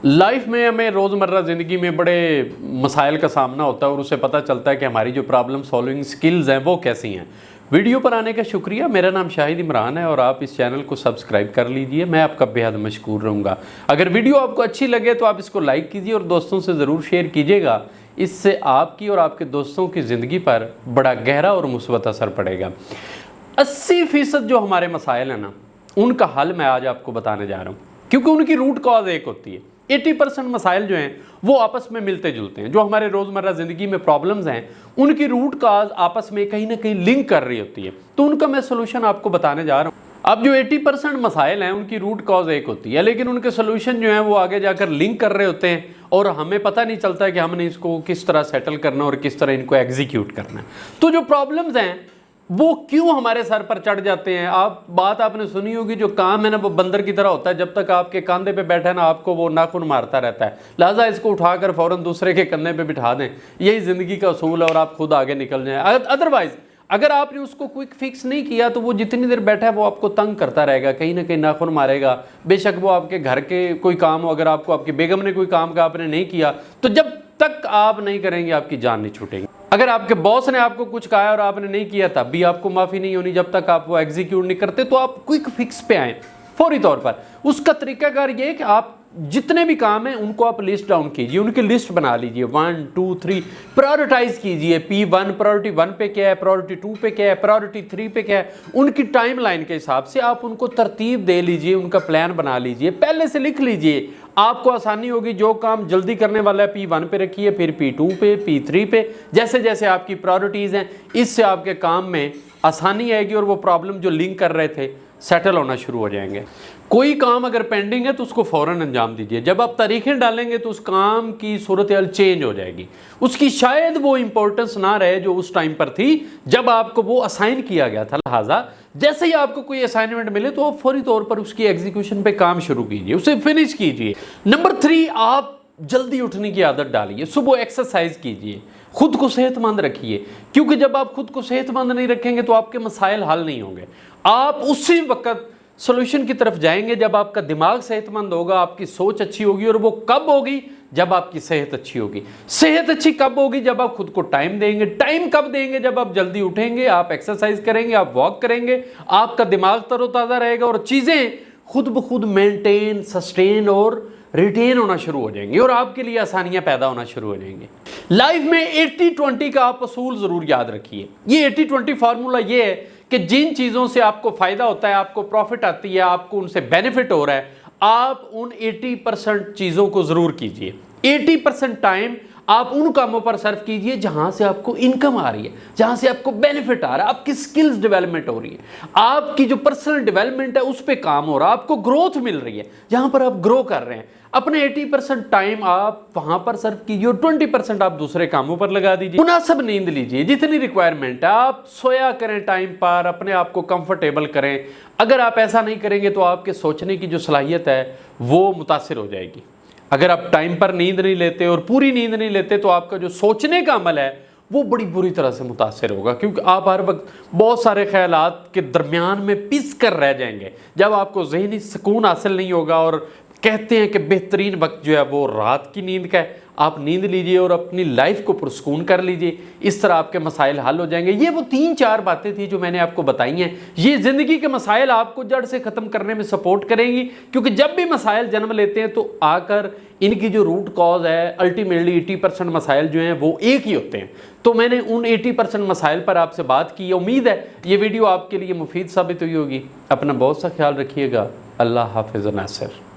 Life में हमें रोज़मर्रा ज़िंदगी में बड़े मसाइल का सामना होता है और उससे पता चलता है कि हमारी जो प्रॉब्लम सॉल्विंग स्किल्स हैं वो कैसी हैं। वीडियो पर आने का शुक्रिया। मेरा नाम शाहिद इमरान है और आप इस चैनल को सब्सक्राइब कर लीजिए, मैं आपका बेहद मशकूर रहूँगा। अगर वीडियो आपको अच्छी लगे तो आप इसको लाइक कीजिए और दोस्तों से ज़रूर शेयर कीजिएगा। इससे आपकी और आपके दोस्तों की ज़िंदगी पर बड़ा गहरा और मुस्बत असर पड़ेगा। 80% जो हमारे मसाइल हैं ना, उनका हल मैं आज आपको बताने जा रहा हूँ, क्योंकि उनकी रूट कॉज एक होती है। 80% मसाइल जो हैं वो आपस में मिलते जुलते हैं। जो हमारे रोज़मर्रा ज़िंदगी में प्रॉब्लम्स हैं उनकी रूट कॉज आपस में कहीं ना कहीं लिंक कर रही होती है, तो उनका मैं सोल्यूशन आपको बताने जा रहा हूँ। अब जो 80% मसाइल हैं उनकी रूट कॉज एक होती है, लेकिन उनके सोल्यूशन जो हैं वो आगे जाकर लिंक कर रहे होते हैं और हमें पता नहीं चलता है कि हमने इसको किस तरह सेटल करना और किस तरह इनको एग्जीक्यूट करना है। तो जो प्रॉब्लम्स हैं वो क्यों हमारे सर पर चढ़ जाते हैं। बात आपने सुनी होगी, जो काम है ना वो बंदर की तरह होता है, जब तक आपके कंधे पे बैठा है ना आपको वो नाखून मारता रहता है, लिहाजा इसको उठाकर फौरन दूसरे के कंधे पे बिठा दें। यही ज़िंदगी का असूल है और आप खुद आगे निकल जाएं। अदरवाइज़ अगर आपने उसको क्विक फिक्स नहीं किया तो वो जितनी देर बैठा है वो आपको तंग करता रहेगा, कहीं ना कहीं नाखून मारेगा। बेशक वो आपके घर के कोई काम हो, अगर आपकी बेगम ने कोई काम का आपने नहीं किया तो जब तक आप नहीं करेंगे आपकी जान नहीं छूटेगी। अगर आपके बॉस ने आपको कुछ कहा और आपने नहीं किया तब भी आपको माफ़ी नहीं होनी जब तक आप वो एग्जीक्यूट नहीं करते। तो आप क्विक फिक्स पे आएँ फौरी तौर पर। उसका तरीकाकार ये है कि आप जितने भी काम हैं उनको आप लिस्ट डाउन कीजिए, उनकी लिस्ट बना लीजिए 1 2 3, प्रायोरिटाइज कीजिए। P1 प्रायोरिटी 1 पे क्या है, प्रायोरिटी 2 पे क्या है, प्रायोरिटी 3 पे क्या है। उनकी टाइम लाइन के हिसाब से आप उनको तरतीब दे लीजिए, उनका प्लान बना लीजिए, पहले से लिख लीजिए। आपको आसानी होगी। जो काम जल्दी करने वाला है P1 पे रखिए, फिर P2 पे, P3 पे, जैसे जैसे आपकी प्रायोरिटीज़ हैं इससे आपके काम में आसानी आएगी और वो प्रॉब्लम जो लिंक कर रहे थे सेटल होना शुरू हो जाएंगे। कोई काम अगर पेंडिंग है तो उसको फ़ौरन अंजाम दीजिए। जब आप तारीखें डालेंगे तो उस काम की सूरत हाल चेंज हो जाएगी, उसकी शायद वो इंपॉर्टेंस ना रहे जो उस टाइम पर थी जब आपको वो असाइन किया गया था। लिहाजा जैसे ही आपको कोई असाइनमेंट मिले तो आप फौरी तौर पर उसकी एग्जीक्यूशन पे काम शुरू कीजिए, उसे फिनिश कीजिए। नंबर 3, आप जल्दी उठने की आदत डालिए। सुबह एक्सरसाइज कीजिए, खुद को सेहतमंद रखिए, क्योंकि जब आप खुद को सेहतमंद नहीं रखेंगे तो आपके मसाइल हल नहीं होंगे। आप उसी वक्त सॉल्यूशन की तरफ जाएंगे जब आपका दिमाग सेहतमंद होगा, आपकी सोच अच्छी होगी। और वो कब होगी? जब आपकी सेहत अच्छी होगी। सेहत अच्छी कब होगी? जब आप खुद को टाइम देंगे। टाइम कब देंगे? जब आप जल्दी उठेंगे, आप एक्सरसाइज करेंगे, आप वॉक करेंगे, आपका दिमाग तरोताज़ा रहेगा और चीज़ें खुद ब खुद मेंटेन, सस्टेन और रिटेन होना शुरू हो जाएंगी और आपके लिए आसानियां पैदा होना शुरू हो जाएंगी। लाइफ में 80-20 का आप असूल ज़रूर याद रखिए। ये 80-20 फार्मूला ये है कि जिन चीज़ों से आपको फ़ायदा होता है, आपको प्रॉफिट आती है, आपको उनसे बेनिफिट हो रहा है, आप उन 80% चीज़ों को ज़रूर कीजिए। 80% टाइम आप उन कामों पर सर्व कीजिए जहां से आपको इनकम आ रही है, जहां से आपको बेनिफिट आ रहा है, आपकी स्किल्स डेवलपमेंट हो रही है, आपकी जो पर्सनल डेवलपमेंट है उस पे काम हो रहा है, आपको ग्रोथ मिल रही है, जहां पर आप ग्रो कर रहे हैं। अपने 80% टाइम आप वहां पर सर्व कीजिए और 20% आप दूसरे कामों पर लगा दीजिए। मुनासिब नींद लीजिए, जितनी रिक्वायरमेंट है। आप सोया करें टाइम पर, अपने आप को कंफर्टेबल करें। अगर आप ऐसा नहीं करेंगे तो आपके सोचने की जो सलाहियत है वो मुतासिर हो जाएगी। अगर आप टाइम पर नींद नहीं लेते और पूरी नींद नहीं लेते तो आपका जो सोचने का अमल है वो बड़ी बुरी तरह से मुतासिर होगा, क्योंकि आप हर वक्त बहुत सारे ख्यालात के दरमियान में पिस कर रह जाएंगे। जब आपको ज़हनी सुकून हासिल नहीं होगा, और कहते हैं कि बेहतरीन वक्त जो है वो रात की नींद का है। आप नींद लीजिए और अपनी लाइफ को पुरसकून कर लीजिए, इस तरह आपके मसाइल हल हो जाएंगे। ये वो 3-4 बातें थी जो मैंने आपको बताई हैं। ये ज़िंदगी के मसाइल आपको जड़ से ख़त्म करने में सपोर्ट करेंगी, क्योंकि जब भी मसाइल जन्म लेते हैं तो आकर इनकी जो रूट कॉज है अल्टीमेटली 80% मसाइल जो हैं वो एक ही होते हैं। तो मैंने उन 80% मसाइल पर आपसे बात की। उम्मीद है ये वीडियो आपके लिए मुफीद साबित हुई होगी। अपना बहुत सा ख्याल रखिएगा। अल्लाह हाफिज़ नासिर।